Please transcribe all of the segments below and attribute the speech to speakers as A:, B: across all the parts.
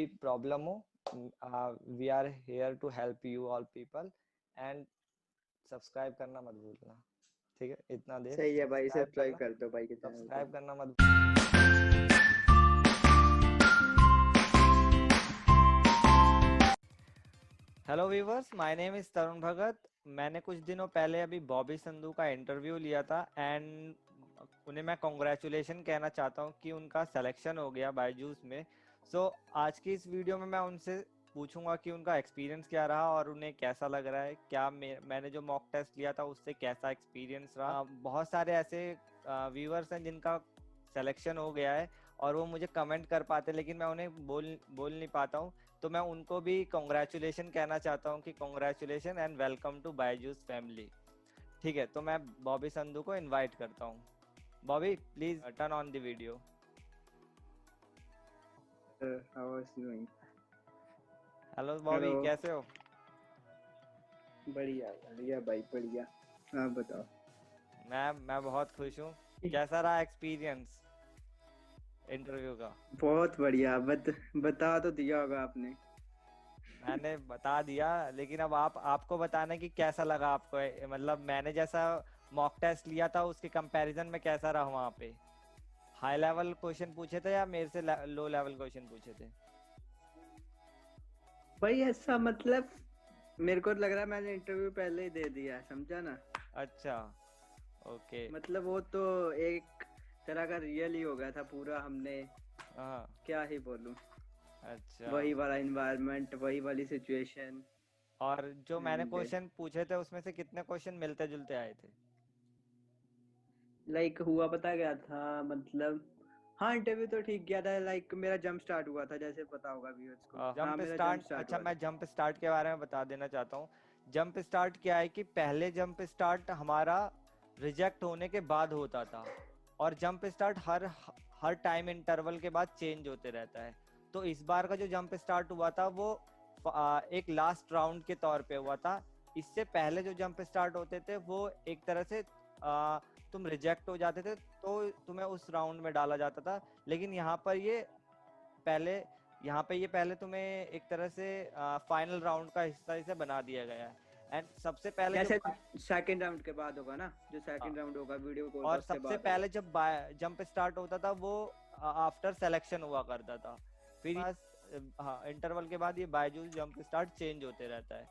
A: Problem हो, we are here to help you all people. And subscribe करना मत भूलना, ठीक है? इतना देर
B: सही है भाई,
A: सब्सक्राइब
B: सब्सक्राइब
A: करना,
B: कर दो भाई के चैनल को।
A: सब्सक्राइब करना मत। Hello viewers, my name is Tarun Bhagat. मैंने कुछ दिनों पहले अभी बॉबी संधू का इंटरव्यू लिया था एंड उन्हें मैं कॉन्ग्रेचुलेशन कहना चाहता हूं कि उनका सिलेक्शन हो गया बायजूस में। सो आज की इस वीडियो में मैं उनसे पूछूंगा कि उनका एक्सपीरियंस क्या रहा और उन्हें कैसा लग रहा है, क्या मैंने जो मॉक टेस्ट लिया था उससे कैसा एक्सपीरियंस रहा। बहुत सारे ऐसे व्यूवर्स हैं जिनका सिलेक्शन हो गया है और वो मुझे कमेंट कर पाते, लेकिन मैं उन्हें बोल नहीं पाता हूँ। तो मैं उनको भी कॉन्ग्रेचुलेशन कहना चाहता हूँ कि congratulation and welcome to Byju's family. ठीक है, तो मैं बॉबी संधू को इनवाइट करता हूँ। Bobby please turn on the video.
B: How are you doing?
A: Hello Bobby,
B: hello.
A: कैसे हो?
B: बढ़िया बढ़िया भाई, बढ़िया। आप बताओ।
A: मैं बहुत खुश हूँ। कैसा रहा एक्सपीरियंस इंटरव्यू का?
B: बहुत बढ़िया। बता तो दिया होगा आपने।
A: मैंने बता दिया, लेकिन अब आपको बताना है कि कैसा लगा आपको, मतलब मैंने जैसा मॉक टेस्ट लिया था उसके कंपैरिजन में कैसा रहा वहाँ पे। हाई लेवल क्वेश्चन पूछे थे या मेरे से लो लेवल क्वेश्चन पूछे थे?
B: भाई ऐसा मतलब मेरे को लग रहा है मैंने इंटरव्यू पहले ही दे दिया है, समझा ना।
A: अच्छा, ओके।
B: मतलब वो तो एक तरह का रियल ही हो गया था पूरा। हमने
A: हाँ।
B: क्या ही बोलूं,
A: अच्छा।
B: वही वाला इन्वायरमेंट, वही वाली सिचुएशन।
A: और जो मैंने
B: एंड
A: क्वेश्चन पूछे थे उसमें से कितने क्वेश्चन मिलते जुलते आए थे?
B: लाइक हुआ पता क्या था मतलब। हाँ, इंटरव्यू तो ठीक गया था। लाइक मेरा जंप स्टार्ट हुआ था, जैसे पता होगा व्यूअर्स को। हाँ,
A: जंप
B: मेरा जंप
A: स्टार्ट,
B: स्टार्ट
A: अच्छा
B: हुआ
A: मैं
B: था।
A: जंप स्टार्ट के बारे में बता देना चाहता हूँ। जंप स्टार्ट क्या है कि पहले जंप स्टार्ट हमारा रिजेक्ट होने के बाद होता था, और jump start her time interval के बाद चेंज होते रहता है। तो इस बार का जो जंप स्टार्ट हुआ था वो एक लास्ट राउंड के तौर पे हुआ था। इससे पहले जो जंप स्टार्ट होते थे वो एक तरह से तुम रिजेक्ट हो जाते थे तो तुम्हें उस राउंड में डाला जाता था। लेकिन पहले यहाँ पे ये पहले तुम्हें एक तरह से फाइनल राउंड का हिस्सा इसे बना दिया गया है। एंड सबसे पहले जो
B: जैसे सेकंड राउंड के बाद होगा ना, जो सेकंड राउंड होगा वीडियो कॉल का,
A: और
B: उसके
A: सबसे
B: बाद होगा।
A: पहले जब जंप स्टार्ट होता था वो आफ्टर सिलेक्शन हुआ करता था। फिर हाँ, इंटरवल के बाद ये बायजूस जंप स्टार्ट चेंज होते रहता है।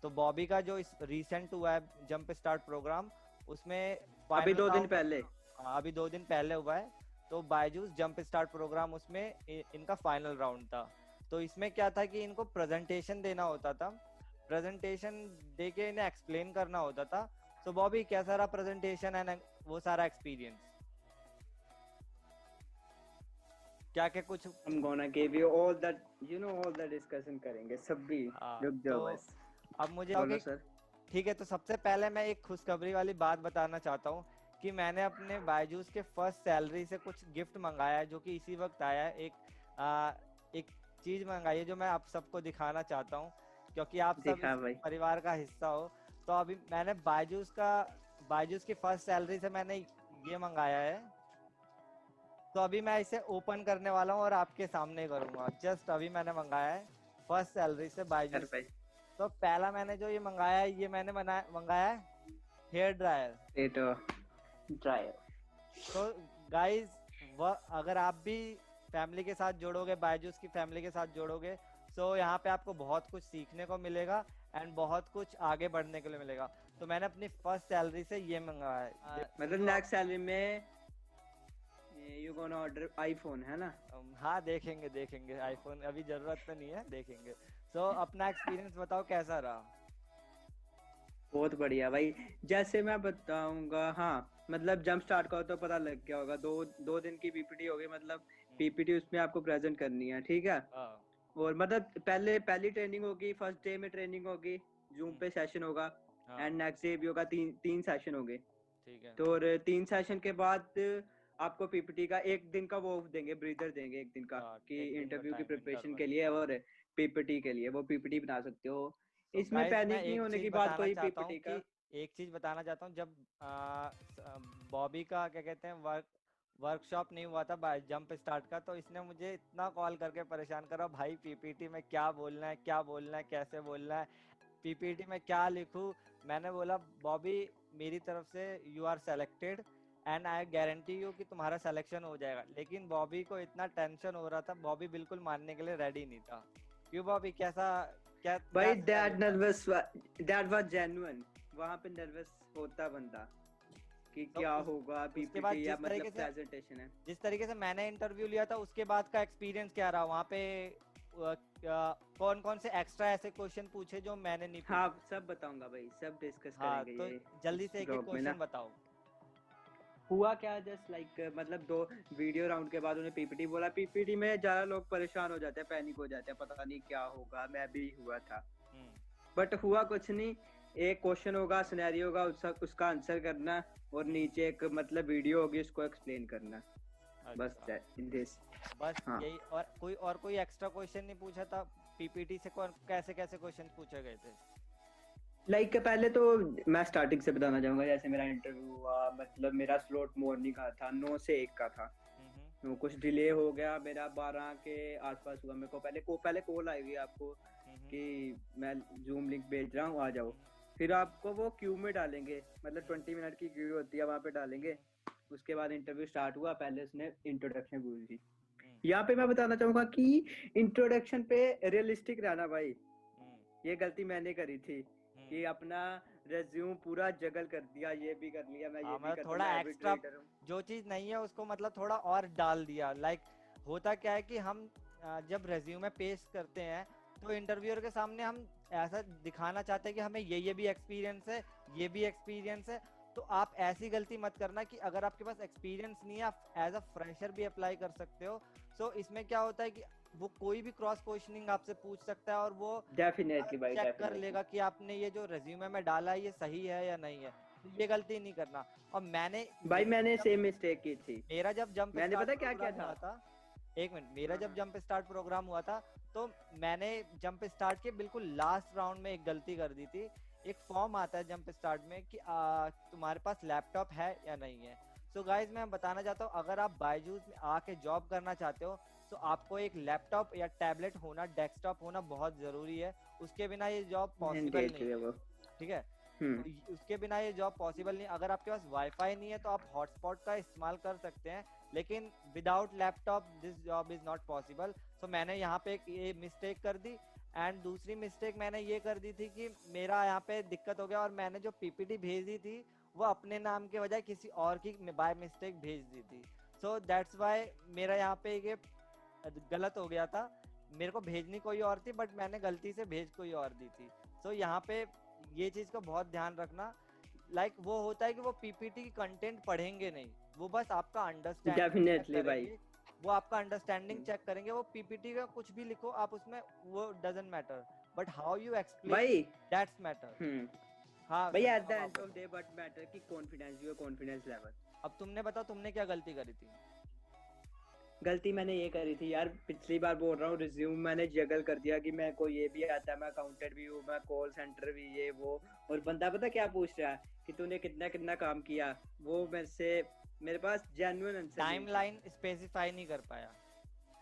A: तो बॉबी का जो इस रिसेंट हुआ है जंप स्टार्ट प्रोग्राम, उसमें
B: अभी
A: फाइनल
B: 2 दिन
A: राउंड
B: पहले।
A: अभी 2 दिन पहले हुआ है। तो बायजूस जंप स्टार्ट प्रोग्राम उसमें इनका फाइनल राउंड था। तो इसमें क्या था कि इनको प्रेजेंटेशन देना होता था, प्रेजेंटेशन दे के इन्हें एक्सप्लेन करना होता था। तो बॉबी कैसा रहा प्रेजेंटेशन एंड वो सारा एक्सपीरियंस? क्या क्या कुछ?
B: हम gonna give you all that, all that discussion करेंगे सब भी। रुक
A: तो
B: जाओ बस।
A: अब मुझे
B: बोलो
A: ओके,
B: सर।
A: ठीक है। तो सबसे पहले मैं एक खुशखबरी वाली बात बताना चाहता हूँ कि मैंने अपने बायजूस के फर्स्ट सैलरी से कुछ गिफ्ट मंगाया है, जो कि इसी वक्त आया है। एक चीज मंगाई है जो मैं आप सबको दिखाना चाहता हूँ, क्योंकि आप सब इस
B: दिखा भाई।
A: परिवार का हिस्सा हो। तो अभी मैंने बायजूस की फर्स्ट सैलरी से मैंने ये मंगाया है। तो अभी मैं इसे ओपन करने वाला हूँ और आपके सामने करूंगा। जस्ट अभी मैंने मंगाया है फर्स्ट सैलरी से
B: कर
A: बायजूस।
B: भाई।
A: तो पहला मैंने जो ये मंगाया है, ये मैंने मंगाया है हेयर ड्रायर।
B: तो ड्राई।
A: तो गाइस, वह अगर आप भी फैमिली के साथ जोड़ोगे, बायजूस की फैमिली के साथ जोड़ोगे, तो यहाँ पे आपको बहुत कुछ सीखने को मिलेगा एंड बहुत कुछ आगे बढ़ने के लिए मिलेगा। तो मैंने अपनी फर्स्ट सैलरी से ये मंगाया है।
B: मतलब नेक्स्ट सैलरी में यू गोना ऑर्डर आईफोन, है ना?
A: हाँ, देखेंगे देखेंगे। आईफोन अभी जरूरत तो नहीं है, देखेंगे। तो अपना एक्सपीरियंस बताओ कैसा रहा?
B: बहुत बढ़िया भाई। जैसे मैं बताऊंगा, हाँ मतलब जंप स्टार्ट का तो पता लग गया होगा। दो दो दिन की पीपीटी होगी। मतलब पीपीटी उसमें आपको प्रेजेंट करनी है, ठीक है।
A: हाँ।
B: और मतलब पहली ट्रेनिंग होगी, फर्स्ट डे में ट्रेनिंग होगी, जूम पे सेशन होगा।
A: हाँ।
B: एंड नेक्स्ट डे भी होगा। तीन तीन सेशन होंगे।
A: ठीक है।
B: तो और 3 सेशन के बाद आपको पीपीटी का एक दिन का वो देंगे, ब्रीदर देंगे एक दिन का,
A: हाँ,
B: कि
A: एक दिन का
B: इंटरव्यू की
A: टाइम
B: प्रिपरेशन
A: इंटरवल।
B: के लिए और पीपीटी के लिए वो पीपीटी बना सकते हो।
A: तो
B: इसमें
A: गाइस, मैं
B: पैनिक नहीं
A: एक
B: होने
A: चीज
B: की बात
A: बताना
B: कोई
A: चाहता हूँ
B: पीपीटी
A: कि
B: का।
A: एक चीज बताना चाहता हूँ जब बॉबी का क्या कहते हैं वर्कशॉप नहीं हुआ था जंप स्टार्ट का, तो इसने मुझे इतना कॉल करके परेशान करा, भाई पीपीटी में क्या बोलना है, क्या बोलना है, कैसे बोलना है, पीपीटी में क्या लिखूं। मैंने बोला बॉबी, मेरी तरफ से you are selected and I guarantee you कि तुम्हारा सिलेक्शन हो जाएगा। लेकिन बॉबी को इतना टेंशन हो रहा था, बॉबी बिल्कुल मानने के लिए रेडी नहीं था। क्यों बॉबी, कैसा, क्या क्या
B: भाई
A: सिनेरियो था?
B: That was genuine. वहां पे नर्वस होता बंदा कि
A: तो
B: क्या होगा,
A: उसके बाद
B: पीपीटी या मतलब प्रेजेंटेशन है।
A: जिस तरीके से मैंने इंटरव्यू लिया था उसके बाद का एक्सपीरियंस क्या रहा वहाँ पे? कौन कौन से एक्स्ट्रा ऐसे क्वेश्चन पूछे जो मैंने नहीं
B: हाँ
A: पूछे?
B: सब बताऊंगा भाई, सब डिस्कस
A: हाँ,
B: करेंगे
A: तो
B: ये
A: जल्दी
B: इस
A: से एक एक
B: ब्लॉग में ना।
A: क्वेश्चन बताओ।
B: हुआ क्या, जस्ट लाइक मतलब 2 वीडियो राउंड के बाद उन्हें पीपीटी बोला। पीपीटी में ज्यादा लोग परेशान हो जाते हैं, पैनिक हो जाते हैं, पता नहीं क्या होगा, मैं भी हुआ था।
A: हम्म।
B: बट हुआ कुछ नहीं। एक क्वेश्चन होगा, सिनेरियो होगा, उसका आंसर करना, और नीचे एक मतलब वीडियो होगी, उसको एक्सप्लेन करना। बस
A: अच्छा,
B: दिस।
A: बस
B: हाँ
A: यही? और कोई एक्स्ट्रा क्वेश्चन नहीं पूछा था पीपीटी से? कौन कैसे कैसे क्वेश्चन पूछे गए थे?
B: लाइक पहले तो मैं स्टार्टिंग से बताना चाहूंगा। जैसे मेरा इंटरव्यू हुआ, मतलब मेरा स्लॉट मॉर्निंग का था, 9 से 1 का था।
A: हम्म।
B: तो कुछ डिले हो गया मेरा, 12 के आसपास हुआ। मेरे को पहले कॉल आएगी आपको
A: हम्म।
B: कि मैं जूम लिंक भेज रहा हूँ, आ जाओ। फिर आपको वो क्यू में डालेंगे, मतलब 20 मिनट की क्यू होती है, वहाँ पे डालेंगे। उसके बाद इंटरव्यू स्टार्ट हुआ। पहले उसने इंट्रोडक्शन पूछी।
A: हम्म।
B: यहाँ पे मैं बताना चाहूंगा कि इंट्रोडक्शन पे रियलिस्टिक रहना भाई।
A: हम्म।
B: ये गलती मैंने करी थी
A: हम्म।
B: कि अपना रेज्यूम पूरा जगल कर दिया, ये भी कर लिया, मैं ये
A: हाँ,
B: भी
A: मतलब
B: करता हूँ,
A: थोड़ा
B: मैं एविड
A: एक्स्ट्रा
B: रीडर हूँ।
A: जो चीज नहीं है उसको मतलब थोड़ा और डाल दिया। लाइक होता क्या है कि हम जब रेज्यूमे पेश करते हैं तो इंटरव्यूअर के सामने हम ऐसा दिखाना चाहते हैं कि हमें ये भी एक्सपीरियंस है, ये भी एक्सपीरियंस है। तो आप ऐसी गलती मत करना कि अगर आपके पास एक्सपीरियंस नहीं है आप एज अ फ्रेशर भी अप्लाई कर सकते हो। सो इसमें क्या होता है कि वो कोई भी क्रॉस क्वेश्चनिंग आपसे पूछ सकता है और वो
B: डेफिनेटली भाई,
A: चेक कर
B: डेफिनेटली।
A: लेगा कि आपने ये जो रेज्यूमे में डाला है ये सही है या नहीं है। तो ये गलती नहीं करना। और
B: भाई
A: मेरा
B: मैंने
A: जब
B: सेम मिस्टेक की थी।
A: मेरा जब जंप
B: मैंने
A: स्टार्ट
B: पता क्या क्या
A: प्रोग्राम
B: था।
A: हुआ था, एक मिनट, मेरा
B: हाँ
A: जब
B: हाँ।
A: जंप स्टार्ट प्रोग्राम हुआ था तो मैंने जंप स्टार्ट के बिल्कुल लास्ट राउंड में एक गलती कर दी थी। एक फॉर्म आता है जंप स्टार्ट में कि तुम्हारे पास लैपटॉप है या नहीं है। सो गाइज मैं बताना चाहता हूँ, अगर आप बायजूस में आके जॉब करना चाहते हो तो आपको एक लैपटॉप या टैबलेट होना, डेस्कटॉप होना बहुत जरूरी है। उसके बिना ये जॉब पॉसिबल
B: मैंडेटरी
A: नहीं
B: है
A: है।
B: वो।
A: ठीक है?
B: हम्म।
A: तो उसके बिना ये जॉब पॉसिबल नहीं। अगर आपके पास वाईफाई नहीं है तो आप हॉटस्पॉट का इस्तेमाल कर सकते हैं, लेकिन without laptop this job is not possible. So मैंने यहाँ पे एक ये मिस्टेक कर दी। एंड दूसरी मिस्टेक मैंने ये कर दी थी कि मेरा यहाँ पे दिक्कत हो गया और मैंने जो पीपीटी भेजी थी वो अपने नाम के बजाय किसी और की बाय मिस्टेक भेज दी थी। सो दैट्स वाई मेरा यहाँ पे ये गलत हो गया था। मेरे को भेजनी कोई और थी बट मैंने गलती से भेज कोई और दी थी। सो यहाँ पे ये चीज का बहुत ध्यान रखना। लाइक वो होता है कि वो पीपीटी की कंटेंट पढ़ेंगे नहीं, वो बस आपका अंडरस्टैंडिंग चेक
B: डेफिनेटली भाई।
A: करेंगे। वो आपका अंडरस्टैंडिंग
B: हम्म।
A: चेक करेंगे। वो पीपीटी का कुछ भी लिखो आप उसमें, वो doesn't matter, but how you explain
B: भाई।
A: That's matter.
B: हम्म।
A: हाँ
B: भाई एट द
A: अब आप
B: एंड ऑफ
A: बताओ।
B: डे व्हाट मैटर कि कॉन्फिडेंस, योर कॉन्फिडेंस लेवल।
A: अब तुमने बताओ तुमने क्या गलती करी थी?
B: गलती मैंने ये करी थी यार, पिछली बार बोल रहा हूँ, रिज्यूम मैंने जगल कर दिया कि मेरे को ये भी आता है, मैं अकाउंटेंट भी हूँ, मैं कॉल सेंटर भी, ये वो। और बंदा पता क्या पूछ रहा है कि तूने कितना कितना काम किया। वो मेरे से, मेरे पास जेन्युइन आंसर नहीं था।
A: टाइमलाइन स्पेसिफाई नहीं कर पाया।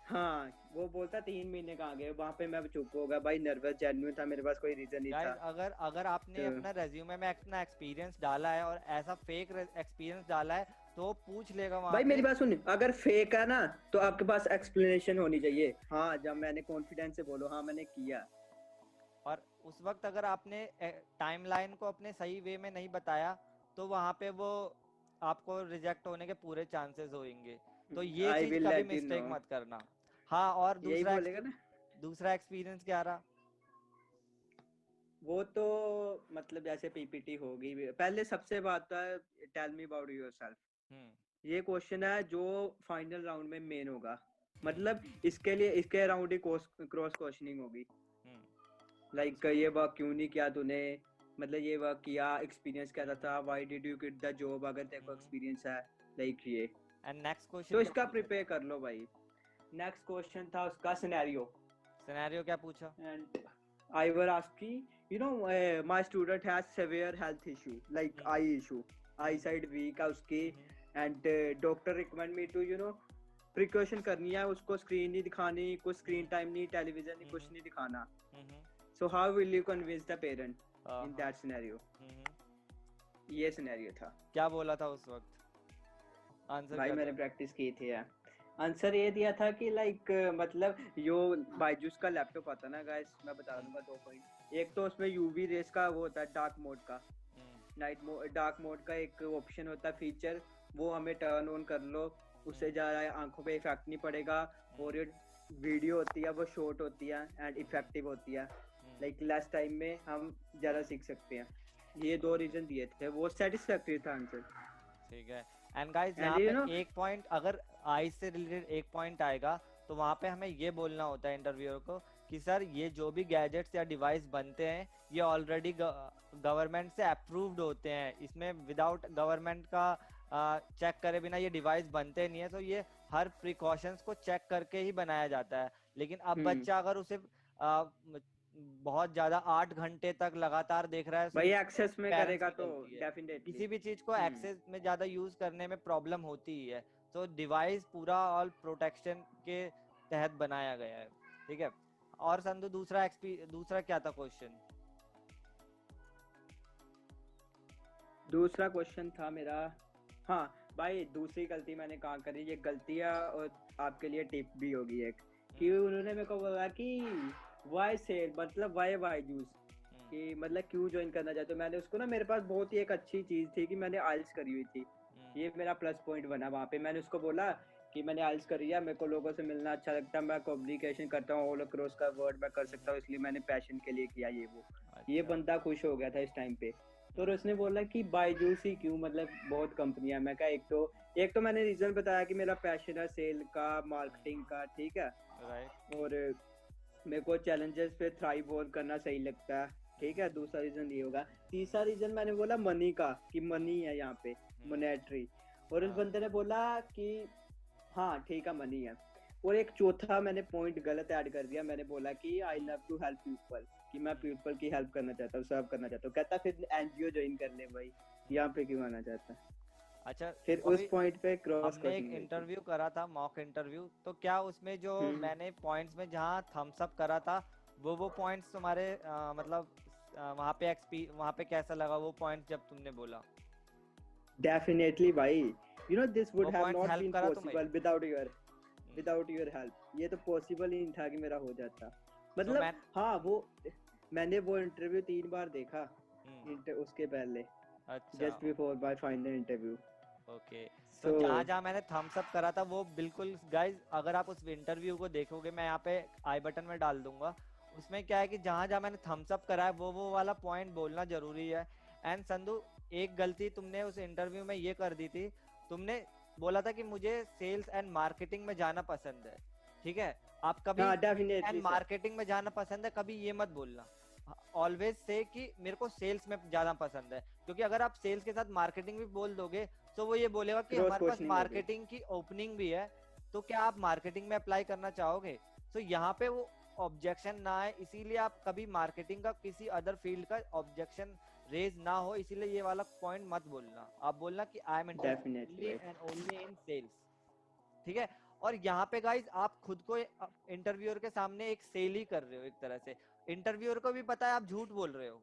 B: हाँ वो बोलता 3 महीने कहाँ गए, वहां पे मैं चुप हो गया भाई, नर्वस जेन्युइन था, मेरे पास कोई रीजन नहीं
A: गाइस
B: था।
A: अगर अगर आपने
B: तो
A: अपना रेज्यूमे में अपना एक्सपीरियंस डाला है और ऐसा फेक एक्सपीरियंस डाला है तो वो पूछ लेगा वहां
B: भाई
A: पे।
B: मेरी बात सुन, अगर फेक है ना तो आपके पास एक्सप्लेनेशन होनी चाहिए। हाँ जब मैंने कॉन्फिडेंस से बोलो हाँ मैंने किया।
A: और उस वक्त अगर आपने टाइमलाइन को अपने सही वे में नहीं बताया तो वहां पे वो आपको रिजेक्ट होने के पूरे चांसेस होंगे। तो ये
B: आई
A: चीज
B: विल
A: कभी
B: लेट यू नो।
A: मिस्टेक मत करना। हाँ, और
B: यही बोलेगा ना।
A: दूसरा एक्सपीरियंस क्या रहा?
B: वो तो मतलब जैसे पीपीटी होगी, पहले सबसे बात है टेल मी अबाउट योरसेल्फ।
A: हम्म।
B: ये क्वेश्चन है जो फाइनल राउंड में मेन होगा।
A: हम्म।
B: मतलब इसके लिए इसके अराउंड ही क्रॉस क्वेश्चनिंग होगी।
A: हम्म।
B: लाइक ये वर्क क्यों नहीं किया तूने, मतलब ये वर्क किया, एक्सपीरियंस क्या था, why did you quit the job, अगर तेरे को एक्सपीरियंस है। लाइक ये।
A: एंड नेक्स्ट
B: तो
A: क्वेश्चन क्या
B: इसका
A: पूछा
B: प्रिपेयर
A: था?
B: कर लो भाई। नेक्स्ट क्वेश्चन था उसका सिनेरियो।
A: सिनेरियो क्या पूछा?
B: And I were asking, my student has severe health issue, like
A: hmm.
B: eye issue,
A: hmm.
B: eyesight weak है उसकी,
A: hmm.
B: And doctor recommend me to precaution करनी है, उसको स्क्रीन नहीं दिखानी, कुछ स्क्रीन टाइम नहीं, टेलीविजन नहीं, कुछ नहीं दिखाना. So how will you convince the parent in that scenario? ये सिनेरियो था.
A: क्या बोला था उस वक्त? आंसर
B: भाई
A: क्या
B: मैंने
A: था?
B: प्रैक्टिस की थी यार. आंसर ये दिया था कि लाइक मतलब यो बायजूस का लैपटॉप आता ना गाइस, मैं बता दूंगा 2 पॉइंट. एक तो उसमें यूवी रेस का वो होता है, डार्क मोड का, नाइट मोड, डार्क मोड का एक ऑप्शन होता है, फीचर, वो हमें टर्न ऑन कर लो, उससे ज़्यादा आंखों पे इफेक्ट नहीं पड़ेगा, और ये वीडियो होती है वो शॉर्ट होती है एंड इफेक्टिव होती है, लाइक लेस टाइम में हम ज़्यादा सीख सकते हैं. ये 2 रीजन दिए थे, वो सेटिस्फैक्टरी था आंसर.
A: ठीक है. एंड गाइस
B: एंड
A: यहाँ पे एक पॉइंट, अगर आइज से रिलेटेड एक पॉइंट आएगा तो वहाँ पे हमें ये बोलना होता है इंटरव्यूअर को कि सर ये जो भी गैजेट्स या डिवाइस बनते हैं ये ऑलरेडी गवर्नमेंट से अप्रूव्ड होते हैं, इसमें विदाउट गवर्नमेंट का चेक करे बिना ये डिवाइस बनते नहीं है, तो ये हर प्रिकॉशंस को चेक करके ही बनाया जाता है. लेकिन अब बच्चा अगर उसे बहुत ज्यादा 8 घंटे तक लगातार देख रहा है तो
B: भाई एक्सेस में
A: पेरेंट्स
B: करेगा
A: की
B: तो
A: गलती है.
B: डेफिनेटली.
A: किसी भी चीज को एक्सेस में ज्यादा यूज करने में प्रॉब्लम होती ही है, तो डिवाइस पूरा ऑल प्रोटेक्शन के तहत बनाया गया है. ठीक है. और संधु दूसरा क्या था क्वेश्चन?
B: दूसरा क्वेश्चन था मेरा, हाँ भाई दूसरी गलती मैंने कहाँ करी, ये गलतियाँ और आपके लिए टिप भी होगी एक, कि उन्होंने मेरे को बोला कि वाई सेल मतलब वाई जूस, कि मतलब क्यों ज्वाइन करना चाहते हो. मैंने उसको ना, मेरे पास बहुत ही एक अच्छी चीज थी कि मैंने आइल्स करी हुई थी, ये मेरा प्लस पॉइंट बना वहाँ पे. मैंने उसको बोला कि मैंने आइल्स करी है, मेरे को लोगों से मिलना अच्छा लगता है, मैं कम्युनिकेशन करता हूँ, ऑल अक्रॉस का वर्ड मैं कर सकता हूँ, इसलिए मैंने पैशन के लिए किया ये वो. ये बंदा खुश हो गया था इस टाइम पे. तो उसने बोला कि बायजूस ही क्यों, मतलब बहुत कंपनियां. मैं कहा एक तो मैंने रीजन बताया कि मेरा पैशन है सेल का, मार्केटिंग का, ठीक है, और मेरे को चैलेंजेस पे थ्राइव और करना सही लगता है, ठीक है. दूसरा रीजन ये होगा. तीसरा रीजन मैंने बोला मनी का, कि मनी है यहाँ पे, मोनेटरी. और उस बंदे ने बोला कि हाँ ठीक है मनी है. और एक चौथा मैंने पॉइंट गलत ऐड कर दिया, मैंने बोला कि I love to help people, कि मैं पीपल की हेल्प करना चाहता हूँ, सर्व करना चाहता हूँ. कहता फिर एनजीओ ज्वाइन कर ले भाई, यहाँ पे क्यों आना चाहता है.
A: अच्छा,
B: फिर उस पॉइंट पे क्रॉस
A: हमने एक
B: क्वेश्चन.
A: इंटरव्यू करा था, मॉक इंटरव्यू, तो क्या उसमें जो मैंने पॉइंट्स में जहाँ थम्स अप करा था वो पॉइंट्स तुम्हारे मतलब वहाँ पे कैसा लगा वो पॉइंट्स जब तुमने बोला?
B: डेफिनेटली भाई, this would have
A: points
B: not
A: help
B: been
A: करा तुम्हें?
B: Possible without your help. ये तो पॉसिबल ही नहीं था कि मेरा हो जाता.
A: तो
B: मतलब हाँ, वो मैंने वो इंटरव्यू 3 बार देखा, उसके पहले,
A: अच्छा,
B: just before my final interview.
A: Okay. तो जहाँ मैंने थम्स अप करा था वो बिल्कुल गाइज, अगर आप उस इंटरव्यू को देखोगे, मैं यहाँ पे आई बटन में डाल दूंगा, उसमें क्या है कि जहाँ मैंने थम्स अप करा है वो वाला पॉइंट बोलना जरूरी है. एंड संधु, एक गलती तुमने उस इंटरव्यू में ये कर दी थी, तुमने बोला था कि मुझे सेल्स एंड मार्केटिंग में जाना पसंद है. ठीक है. आप कभी एंड मार्केटिंग में जाना पसंद है कभी ये मत बोलना. ऑलवेज से कि मेरे को सेल्स में जाना पसंद है, क्योंकि अगर आप सेल्स के साथ मार्केटिंग भी बोल दोगे तो वो ये बोलेगा कि हमारे पास मार्केटिंग की ओपनिंग भी है, तो क्या आप मार्केटिंग में अप्लाई करना चाहोगे? तो यहाँ पे वो ऑब्जेक्शन ना आए, इसीलिए आप कभी मार्केटिंग का किसी अदर फील्ड का ऑब्जेक्शन रेज ना हो, इसीलिए ये वाला पॉइंट मत बोलना. आप बोलना कि I am interested and only in sales. ठीक है. और यहाँ पे गाइज आप खुद को इंटरव्यूअर के सामने एक सेल ही कर रहे हो एक तरह से. इंटरव्यूअर को भी पता है आप झूठ बोल रहे हो,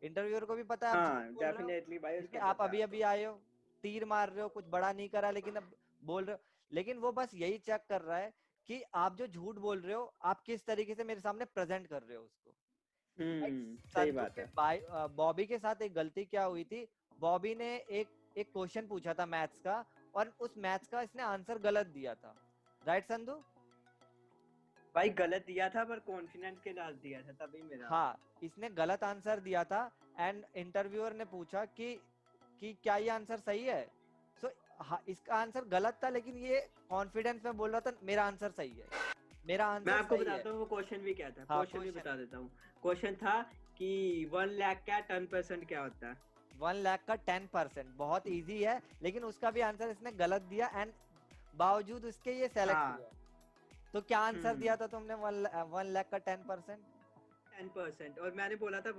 A: इंटरव्यूअर को भी पता है आप झूठ बोल रहे हो. ठीक है. आप अभी आए हो, तीर मार रहे हो, कुछ बड़ा नहीं करा, लेकिन अब बोल रहे हो. लेकिन वो बस यही चेक कर रहा है कि आप जो झूठ बोल रहे हो आप किस तरीके से मेरे सामने प्रेजेंट कर रहे हो उसको.
B: सही बात है.
A: बॉबी के साथ एक गलती क्या हुई थी, बॉबी ने एक क्वेश्चन पूछा था मैथ्स का, और उस मैथ्स का इसने आंसर गलत दिया था. राइट संधु?
B: भाई गलत दिया था पर कॉन्फिडेंस के साथ दिया था, तभी मेरा.
A: हाँ, इसने गलत आंसर दिया था. एंड इंटरव्यूअर ने पूछा कि क्या ये आंसर सही है. सो हाँ, इसका आंसर गलत था, लेकिन ये कॉन्फिडेंस में बोल रहा था मेरा आंसर सही है, मेरा आंसर.
B: मैं आपको बताता हूँ वो क्वेश्चन भी क्या था. क्वेश्चन भी बता देता हूँ. क्वेश्चन था कि 1 लाख का 10% क्या होता है.
A: 1 लाख का 10% बहुत इजी है, लेकिन उसका भी आंसर इसने गलत दिया, एंड बावजूद उसके ये सेलेक्ट हुआ. तो क्या आंसर दिया था तुमने 1 लाख का 10%?
B: और मैंने बोला था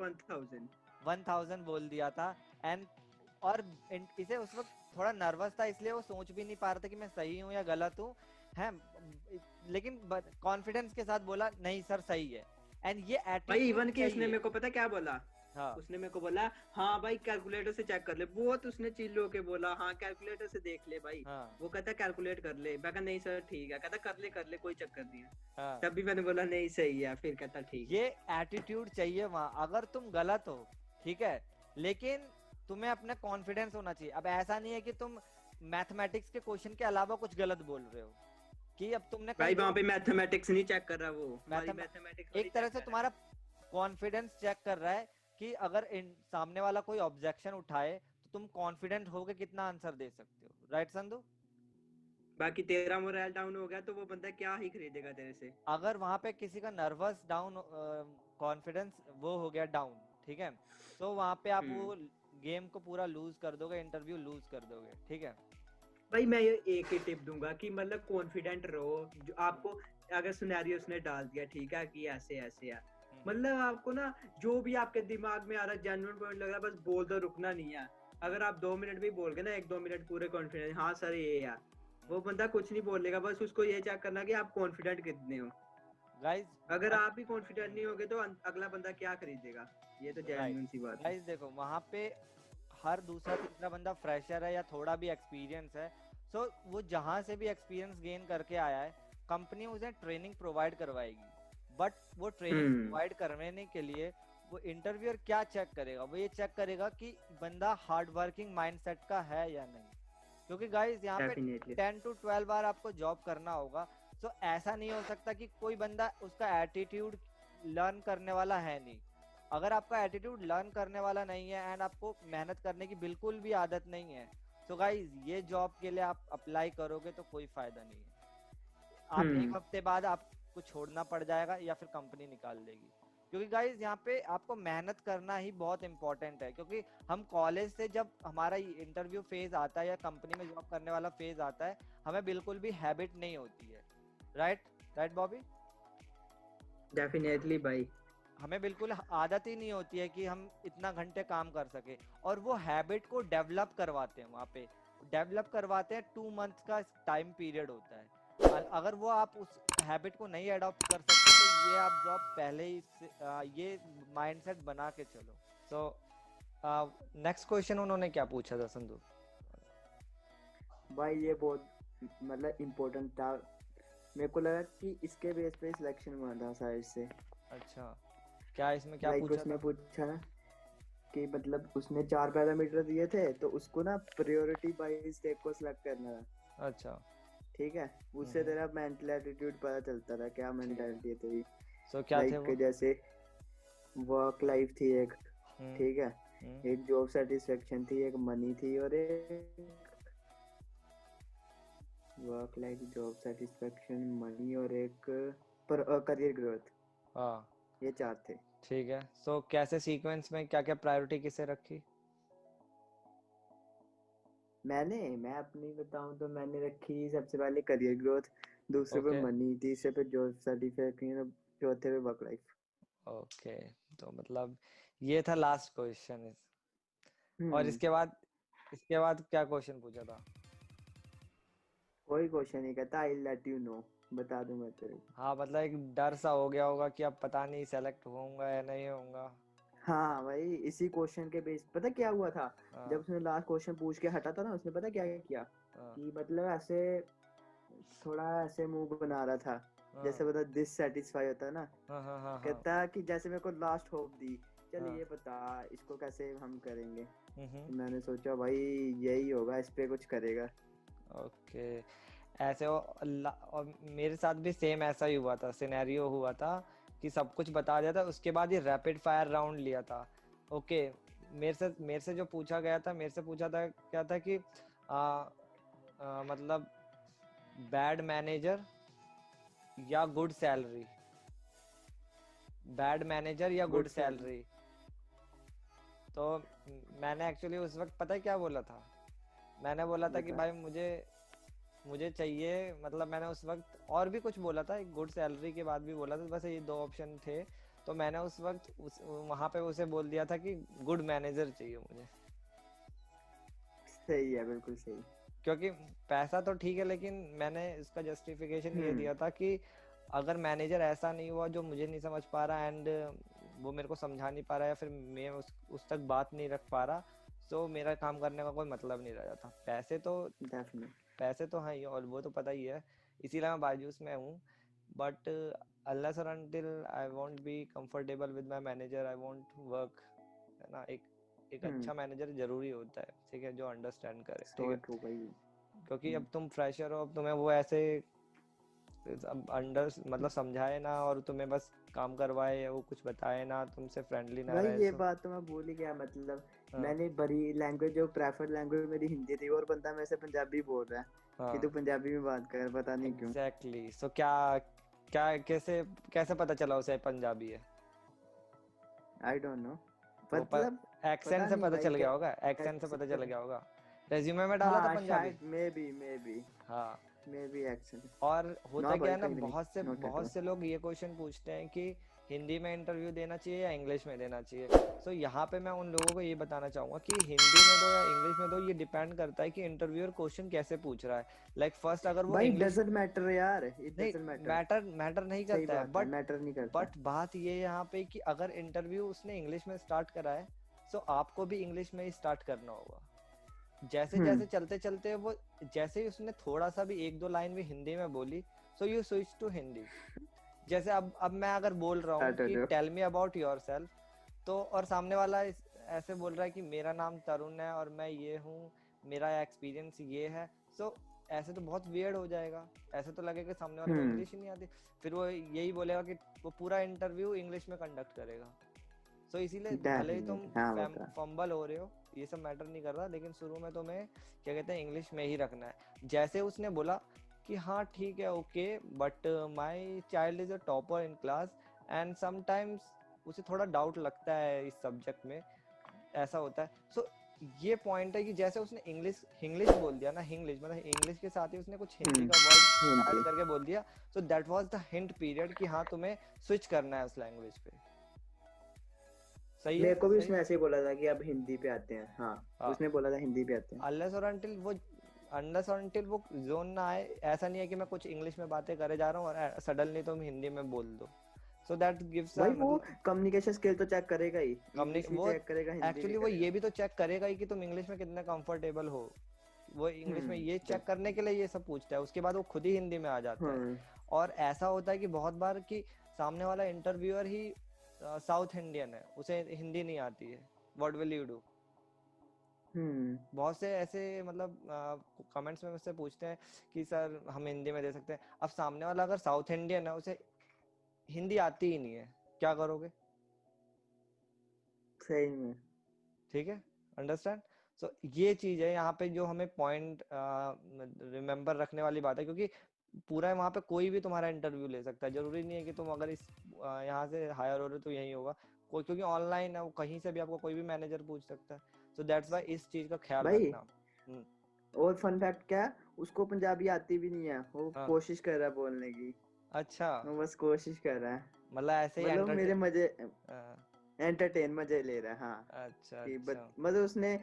B: 1000
A: बोल दिया था. एंड और इसे उस वक्त थोड़ा नर्वस था, इसलिए वो सोच भी नहीं पा रहा था कि मैं सही हूँ या गलत हूँ है। लेकिन कॉन्फिडेंस के साथ बोला नहीं सर सही है। एंड ये
B: भाई
A: एटीट्यूड
B: इवन कि उसने
A: चाहिए।
B: मेरे को पता क्या बोला,
A: हाँ
B: उसने मेरे को बोला हाँ भाई कैलकुलेटर से चेक कर ले, बहुत उसने चिल्ल होके बोला हाँ कैलकुलेटर से देख ले भाई।
A: हाँ
B: वो कहता कैलकुलेट कर ले, मैं कहा नहीं सर ठीक है, कहता कर ले कोई चक्कर नहीं है।
A: हाँ।
B: तब भी मैंने बोला नहीं सही है, फिर कहता ठीक है।
A: ये एटीट्यूड चाहिए वहां, अगर तुम गलत हो ठीक है, लेकिन तुम्हें अपना कॉन्फिडेंस होना चाहिए। अब ऐसा नहीं है कि तुम मैथमेटिक्स के क्वेश्चन के अलावा कुछ गलत बोल रहे हो, कि अब तुमने कहीं
B: भाई वहां
A: तो
B: पे मैथमेटिक्स नहीं चेक कर रहा वो, हमारी
A: मैथम
B: मैथमेटिक्स
A: एक
B: थोड़ी
A: तरह
B: चेक
A: से
B: कर रहा
A: तुम्हारा कॉन्फिडेंस चेक कर रहा है कि अगर सामने वाला कोई ऑब्जेक्शन उठाए तो तुम कॉन्फिडेंट होके कितना आंसर दे सकते हो। राइट संधू?
B: है। बाकी तेरा मोरल डाउन हो गया तो वो बंदा क्या ही खरीदेगा तेरे से।
A: अगर वहां पे किसी का नर्वस डाउन, कॉन्फिडेंस वो हो गया डाउन, ठीक है, तो वहां पे आप
B: हम्म।
A: वो गेम को पूरा लूज कर दोगे, इंटरव्यू लूज कर दोगे, ठीक है।
B: भाई मैं ये एक ही टिप दूंगा कि मतलब कॉन्फिडेंट रहो। जो
A: हम्म,
B: आपको अगर सिनेरियो उसने डाल दिया ठीक है कि ऐसे ऐसे है,
A: हम्म,
B: मतलब आपको ना जो भी आपके दिमाग में आ रहा है जेन्युइन पॉइंट लग रहा है बस बोल दो, रुकना नहीं है। अगर आप 2 मिनट भी बोल गए ना, 1-2 मिनट पूरे कॉन्फिडेंस हाँ सर ये यार, वो बंदा कुछ नहीं बोलेगा, बस उसको ये चेक करना कि आप कॉन्फिडेंट कितने हो।
A: गाइस।
B: अगर आप ही कॉन्फिडेंट नहीं होगे तो अगला बंदा क्या खरीदेगा, ये तो
A: राइट।
B: जेन्युइन सी बात है।
A: गाइस देखो वहां पे हर दूसरा तीसरा बंदा फ्रेशर है या थोड़ा भी एक्सपीरियंस है। सो वो जहां से भी एक्सपीरियंस गेन करके आया है, कंपनी उसे ट्रेनिंग प्रोवाइड करवाएगी। बट वो ट्रेनिंग
B: हम्म।
A: प्रोवाइड करवाने के लिए वो इंटरव्यूअर क्या चेक करेगा, वो ये चेक करेगा कि बंदा हार्ड वर्किंग माइंडसेट का है या नहीं। क्योंकि गाइस यहाँ पे
B: डेफिनेटली।
A: 10 to 12 बार आपको जॉब करना होगा। सो ऐसा नहीं हो सकता कि कोई बंदा उसका एटीट्यूड लर्न करने वाला है नहीं। अगर आपका एटीट्यूड लर्न करने वाला नहीं है एंड आपको मेहनत करने की बिल्कुल भी आदत नहीं है, तो गाइस ये जॉब के लिए आप अप्लाई करोगे तो कोई फायदा नहीं है। आप
B: हम्म।
A: 1 हफ्ते बाद आपको छोड़ना पड़ जाएगा या फिर कंपनी निकाल देगी। क्योंकि गाइस यहाँ पे आपको मेहनत करना ही बहुत इंपॉर्टेंट है। क्योंकि हम कॉलेज से जब हमारा इंटरव्यू फेज आता है या कंपनी में जॉब करने वाला फेज आता है, हमें बिल्कुल भी हैबिट नहीं होती है। राइट? राइट बॉबी?
B: डेफिनेटली भाई।
A: हमें बिल्कुल आदत ही नहीं होती है कि हम इतना घंटे काम कर सके। और वो हैबिट को डेवलप करवाते हैं वहाँ पे, डेवलप करवाते हैं 2 मंथ का टाइम पीरियड होता है। अगर वो आप उस हैबिट को नहीं अडॉप्ट कर सकते तो ये आप जॉब पहले ही ये माइंडसेट बना के चलो। सो नेक्स्ट क्वेश्चन उन्होंने क्या पूछा था संधू?
B: भाई ये बहुत मतलब इम्पोर्टेंट था, मेरे को लगा कि इसके बेस पे सिलेक्शन हुआ था शायद से।
A: अच्छा, क्या इसमें क्या
B: लाइक
A: पूछा
B: उसने
A: था?
B: पूछा ना कि मतलब उसने 4 पैरामीटर दिए थे तो उसको ना प्रायोरिटी वाइज टेक को सिलेक्ट करना था।
A: अच्छा।
B: ठीक है, उससे तेरा मेंटल एटीट्यूड पता चलता था, क्या
A: ठीक है।
B: मेंटालिटी है तेरी।
A: सो क्या थे
B: लाइक
A: वो?
B: जैसे वर्क लाइफ थी एक,
A: हम्म।
B: ठीक है,
A: हम्म।
B: एक जॉब सेटिस्फेक्शन थी, एक मनी थी, और एक work life job satisfaction money और एक पर करियर ग्रोथ,
A: हाँ
B: ये 4 थे।
A: ठीक है। सो कैसे सीक्वेंस में क्या क्या प्रायोरिटी किसे रखी?
B: मैं अपनी बताऊं तो मैंने रखी सबसे पहले करियर ग्रोथ, दूसरे पे
A: ओके।
B: मनी, तीसरे पे जॉब सर्टिफिकेट, चौथे पे वर्क लाइफ।
A: ओके, तो मतलब ये था लास्ट क्वेश्चन। और
B: हम्म।
A: इसके बाद क्या क्वेश्चन पूछा था?
B: कोई क्वेश्चन नहीं कहता, आई लेट यू नो, बता दूं मैं तेरे को।
A: हाँ मतलब एक डर सा हो गया होगा कि अब पता नहीं सेलेक्ट होऊंगा या नहीं होऊंगा।
B: हाँ भाई इसी क्वेश्चन के बेस पता क्या हुआ था, जब
A: हाँ
B: उसने लास्ट क्वेश्चन पूछ के हटा था ना, उसने पता क्या किया
A: हाँ
B: कि मतलब ऐसे थोड़ा ऐसे मुंह बना रहा था,
A: हाँ
B: जैसे बता डिससेटिस्फाई होता है ना,
A: हाँ हाँ हाँ हाँ
B: कहता कि जैसे मेरे को लास्ट होप दी, चल
A: हाँ।
B: ये बता इसको कैसे हम करेंगे।
A: हम्म।
B: तो मैंने सोचा भाई यही होगा, इस पे कुछ करेगा।
A: ओके। ऐसे और मेरे साथ भी सेम ऐसा ही हुआ था, सिनेरियो हुआ था कि सब कुछ बता दिया था, उसके बाद ये रैपिड फायर राउंड लिया था। ओके। मेरे से जो पूछा गया था, मेरे से पूछा था क्या था कि मतलब बैड मैनेजर या गुड सैलरी, बैड मैनेजर या गुड
B: गुड सैलरी।
A: सैलरी। तो मैंने एक्चुअली उस वक्त पता है क्या बोला था? मैंने बोला था कि
B: बता।
A: भाई मुझे मुझे चाहिए, मतलब मैंने उस वक्त और भी कुछ बोला था, एक गुड सैलरी के बाद भी बोला था, बस ये 2 ऑप्शन थे। तो मैंने उस वक्त वहां पे उसे बोल दिया था कि गुड मैनेजर चाहिए मुझे।
B: सही है, बिल्कुल सही।
A: क्योंकि पैसा तो ठीक है, लेकिन मैंने इसका जस्टिफिकेशन ये दिया था कि अगर मैनेजर ऐसा नहीं हुआ जो मुझे नहीं समझ पा रहा एंड वो मेरे को समझा नहीं पा रहा, या फिर मैं उस तक बात नहीं रख पा रहा, तो मेरा काम करने का कोई मतलब नहीं रह जाता।
B: डेफिनेटली।
A: पैसे तो हैं ही, और वो तो पता ही है, इसीलिए मैं बायजूस में हूँ। But unless or until I won't be comfortable with my manager, I won't work, है ना। एक अच्छा मैनेजर जरूरी होता है, ठीक है, जो अंडरस्टैंड करे, ठीक
B: सो
A: है।
B: ट्रू भाई।
A: क्योंकि अब तुम फ्रेशर हो, अब तुम्हें वो ऐसे अब अंडर मतलब समझाए ना, और तुम्हें बस काम करवाए, या वो कुछ बताए ना, तुमसे फ्रेंडली ना
B: भाई
A: रहे,
B: ये
A: सो
B: बात तो मैं भूल ही गया, मतलब
A: हाँ
B: मैंने बड़ी लैंग्वेज, जो प्रेफर्ड लैंग्वेज मेरी हिंदी थी, और बंदा मेरे से पंजाबी बोल रहा है कि
A: हाँ
B: तू पंजाबी में बात कर, पता नहीं क्यों।
A: एग्जैक्टली। सो क्या क्या कैसे कैसे पता चला उसे पंजाबी है?
B: आई डोंट नो,
A: तो
B: मतलब
A: एक्सेंट
B: पता
A: से
B: नहीं
A: पता
B: भाई
A: चल गया होगा, एक्सेंट से पता
B: कैसे।
A: चल गया होगा। रेज्यूमे में डाला था
B: हाँ
A: पंजाबी।
B: शायद, मे बी
A: हाँ।
B: May be accent.
A: और होता
B: ना
A: क्या
B: भाई
A: है ना,
B: कहीं नहीं, नॉट एट
A: बहुत
B: ऑल।
A: से लोग ये क्वेश्चन पूछते हैं कि हिंदी में इंटरव्यू देना चाहिए या इंग्लिश में देना चाहिए। सो यहाँ पे मैं उन लोगों को ये बताना चाहूंगा कि हिंदी में दो या इंग्लिश में दो, ये डिपेंड करता है कि इंटरव्यूअर क्वेश्चन कैसे पूछ रहा है। लाइक फर्स्ट अगर वो
B: भाई
A: इंग्लिश,
B: डजंट मैटर यार, इट
A: नहीं,
B: डजंट मैटर।
A: मैटर नहीं
B: सही
A: करता है,
B: बात है, मैटर नहीं करता।
A: बट बात ये यहाँ पे कि अगर इंटरव्यू उसने इंग्लिश में स्टार्ट करा है, सो आपको भी इंग्लिश में ही स्टार्ट करना होगा। जैसे जैसे चलते चलते वो, जैसे ही उसने थोड़ा सा भी एक दो लाइन भी हिंदी में बोली, so you switch to Hindi. जैसे अब मैं अगर बोल रहा हूँ कि टेल मी अबाउट योरसेल्फ, तो और सामने वाला ऐसे बोल रहा है कि मेरा नाम तरुण है और मैं ये हूँ, मेरा एक्सपीरियंस ये है, सो ऐसे तो बहुत वियर्ड हो जाएगा। ऐसे तो लगेगा कि सामने वाले को इंग्लिश ही नहीं आती, फिर वो यही बोलेगा कि वो पूरा इंटरव्यू इंग्लिश में कंडक्ट करेगा। सो इसीलिए भले ही तुम
B: डेफिनेटली हाँ होता।
A: फंबल हो रहे हो, ये सब मैटर नहीं कर रहा, लेकिन शुरू में तुम्हें क्या कहते हैं, इंग्लिश में ही रखना है। जैसे उसने बोला कि हाँ ठीक है, okay, but my child is a topper in class and sometimes उसे थोड़ा डाउट लगता है इस सब्जेक्ट में, ऐसा होता है। सो ये पॉइंट है कि जैसे उसने इंग्लिश इंग्लिश बोल दिया ना, इंग्लिश मतलब इंग्लिश के साथ ही उसने कुछ हिंदी का वर्ड ऐड
B: हिंदी।
A: करके बोल दिया, so that was the hint period कि हाँ तुम्हें स्विच करना है उस लैंग्वेज पे। सही है,
B: मेरे को भी
A: सही
B: उसने
A: है।
B: ऐसे ही बोला था कि अब हिंदी पे आते हैं, हाँ
A: हाँ,
B: उसने बोला था हिंदी पे आते हैं।
A: अनलेस और अनटिल वो जोन ना आए, ऐसा नहीं है कि मैं कुछ इंग्लिश में बातें करे जा रहा हूँ और सडनली तुम हिंदी में बोल दो, सो दैट गिव्स अ
B: भाई वो
A: मतलब
B: कम्युनिकेशन स्किल तो चेक करेगा ही,
A: कम्युनि
B: इंग्लिश भी
A: वो
B: चेक करेगा, हिंदी भी
A: एक्चुअली वो
B: करेगा।
A: ये भी तो चेक करेगा ही कि तुम इंग्लिश में कितने कंफर्टेबल हो। वो इंग्लिश में ये चेक करने के लिए ये सब पूछता है, उसके बाद वो खुद ही हिंदी में आ जाता है। और ऐसा होता है कि बहुत बार कि सामने वाला इंटरव्यूअर ही साउथ इंडियन है, उसे हिंदी नहीं आती है, व्हाट विल यू डू। बहुत से ऐसे मतलब कमेंट्स में मुझसे पूछते हैं कि सर हम हिंदी में दे सकते हैं। अब सामने वाला अगर साउथ इंडियन है, उसे हिंदी आती ही नहीं है, क्या करोगे?
B: सही में।
A: ठीक है, अंडरस्टैंड। सो ये चीज है यहाँ पे जो हमें पॉइंट रिमेम्बर रखने वाली बात है, क्योंकि पूरा वहाँ पे कोई भी तुम्हारा इंटरव्यू ले सकता है, जरूरी नहीं है कि तुम अगर इस यहाँ से हायर हो रहे हो तो यही होगा कोई, क्योंकि ऑनलाइन है वो, कहीं से भी आपको कोई भी मैनेजर पूछ सकता है। सो दैट्स वाई इस चीज का ख्याल
B: भाई
A: रखना।
B: और फन फैक्ट क्या है, उसको पंजाबी आती भी नहीं है, वो
A: हाँ,
B: कोशिश कर रहा है बोलने की।
A: अच्छा,
B: वो बस कोशिश कर रहा है,
A: मतलब ऐसे ही
B: मतलब मेरे मजे,
A: हाँ,
B: एंटरटेन मजे ले रहा है, हाँ।
A: अच्छा
B: कि
A: अच्छा।
B: मतलब उसने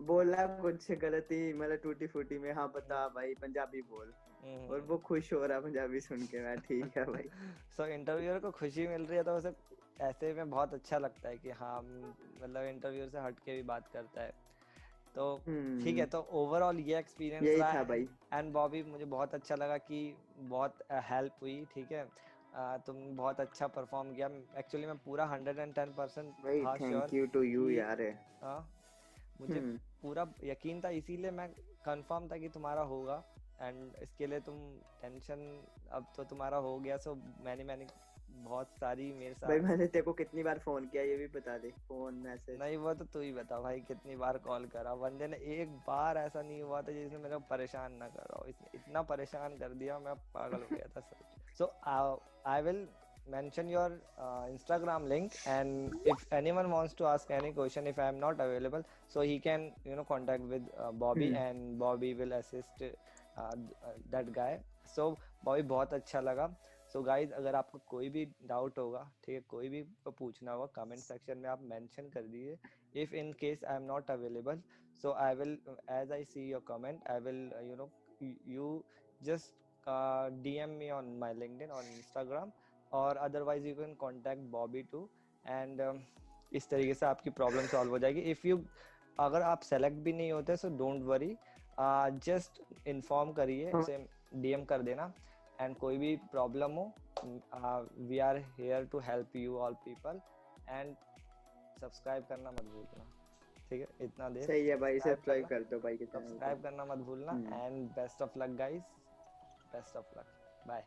B: बोला कुछ गलती, मतलब टूटी फूटी में, हाँ
A: हम्म,
B: बता भाई पंजाबी बोल, और
A: हम्म।
B: वो खुश हो रहा पंजाबी सुन के, मैं ठीक है भाई।
A: सो इंटरव्यूअर को खुशी मिल रही है तो उसे ऐसे में बहुत अच्छा लगता है कि हाँ मतलब इंटरव्यूअर से हट के भी बात करता है। तो ठीक है, तो ओवरऑल ये एक्सपीरियंस
B: यही
A: रहा
B: था
A: है।
B: भाई।
A: एंड बॉबी, मुझे बहुत अच्छा लगा कि बहुत हेल्प हुई, ठीक है। तुम बहुत अच्छा परफॉर्म किया, एक्चुअली मैं पूरा 110%
B: भाई
A: था sure
B: thank you to you
A: कि
B: यार।
A: हाँ, मुझे
B: हम्म
A: पूरा यकीन था, इसीलिए मैं कंफर्म था कि तुम्हारा होगा। एंड इसके लिए तुम टेंशन, अब तो तुम्हारा हो गया, सो मैंने बहुत सारी मेरे
B: भाई,
A: साथ,
B: मैंने तेरे को कितनी बार फोन किया ये भी बता दे, फोन मैसेज।
A: नहीं वो तो तू ही बता भाई, कितनी बार कॉल करा बंदे ने, एक बार ऐसा नहीं हुआ था जिसने मेरे को परेशान ना करा हो, इसने इतना परेशान कर दिया, मैं पागल हो गया था सच। So I will mention your Instagram link, and if anyone wants to ask any question, if I am not available, so he can contact with Bobby, and Bobby will assist that guy. So Bobby, बहुत अच्छा लगा। So guys अगर आपको कोई भी doubt होगा, ठीक है, कोई भी पूछना होगा, कमेंट सेक्शन में आप मेंशन कर दीजिए. If in case I am not available, so I will, as I see your comment, I will, you just DM me on my LinkedIn or Instagram, or otherwise you can contact Bobby too, and इस तरीके से आपकी problem solve हो जाएगी. If you, अगर आप select भी नहीं होते so don't worry, just inform करिए, उसे DM कर देना, एंड कोई भी प्रॉब्लम हो, we are here to help you all people, and subscribe करना मत भूलना. ठीक है, इतना देर
B: सही है भाई, सब्सक्राइब कर दो भाई के चैनल को.
A: सब्सक्राइब करना मत भूलना. And best of luck guys, best of luck, bye.